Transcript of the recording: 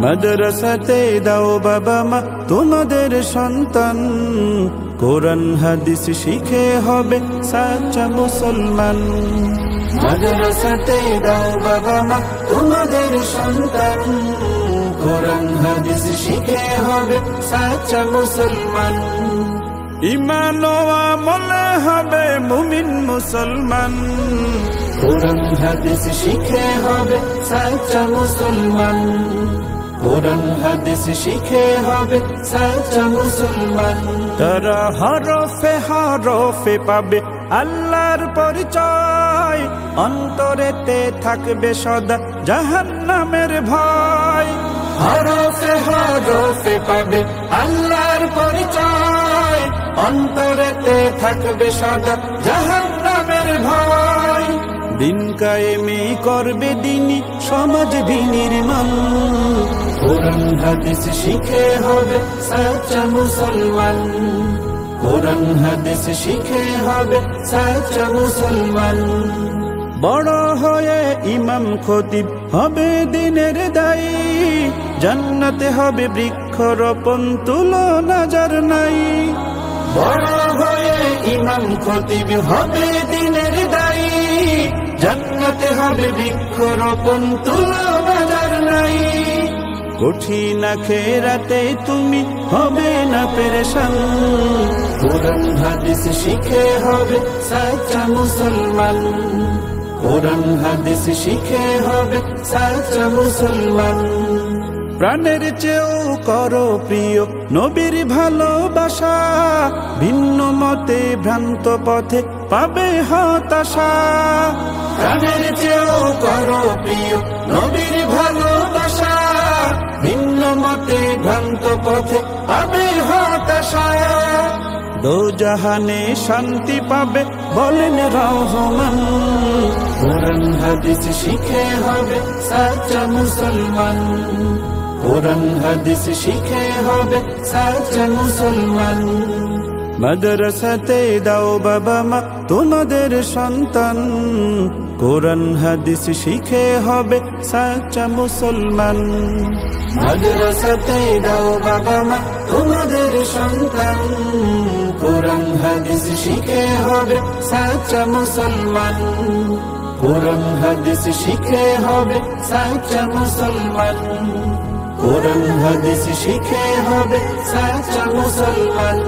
মাদ্রাসাতে দাও বাবা মা তোমাদের সন্তান, কোরআন হাদিস শিখে হবে সাচ্চা মুসলমান। মাদ্রাসাতে দাও বাবা মা তোমাদের সন্তান, কোরআন হাদিস শিখে হবে সাচ্চা মুসলমান। ঈমান ও আমলে হবে মুমিন মুসলমান, কোরআন হাদিস শিখে হবে সাচ্চা মুসলমান। কোরআন হাদিস শিখে হবে সাচ্চা মুসলমান। তারা হরফে হরফে পাবে আল্লাহর পরিচয়, অন্তরেতে থাকবে সদা জাহান্নামের ভয়। হরফে হরফে পাবে আল্লাহর পরিচয়, অন্তরেতে থাকবে সদা জাহান্নামের ভয়। দিন কায়েমে করবে দিনী সমাজ বিনির্মাণ, কোরআন হাদিস শিখে হবে সাচ্চা মুসলমান। কোরআন হাদিস শিখে হবে সাচ্চা মুসলমান। বড় হয়ে ইমাম খতিব হবে দিনের দায়ী, জান্নাতে হবে বৃক্ষরোপণ তুলনা যার নাই। বড় হয়ে ইমাম খতিব হবে দিনের দায়ী, জান্নাতে হবে বৃক্ষরোপণ তুলনা যার নাই। কঠিন আখিরাতে তুমি হবে না পেরেশান, কোরআন হাদিস শিখে হবে সাচ্চা মুসলমান। কোরআন হাদিস শিখে হবে সাচ্চা মুসলমান। প্রাণের চেয়েও করো প্রিয় নবীর ভালোবাসা, ভিন্ন মতে ভ্রান্ত পথে পাবে হতাশা। প্রাণের চেয়েও করো প্রিয় নবীর ভালোবাসা, ভিন্ন মতে ভ্রান্ত পথে পাবে হতাশা। দোজাহানে শান্তি পাবে বলেন রহমান, কোরআন হাদিস শিখে হবে সাচ্চা মুসলমান। কোরআন হাদিস শিখে হবে সাচ্চা মুসলমান। মাদ্রাসাতে দাও বাবা মা তোমাদের সন্তান, কোরআন হাদিস শিখে হবে সাচ্চা মুসলমান। মাদ্রাসাতে দাও বাবা মা তোমাদের সন্তান, কোরআন হাদিস শিখে হবে সাচ্চা মুসলমান। কোরআন হাদিস শিখে হবে সাচ্চা মুসলমান। কোরআন হাদিস শিখে হবে সাচ্চা মুসলমান।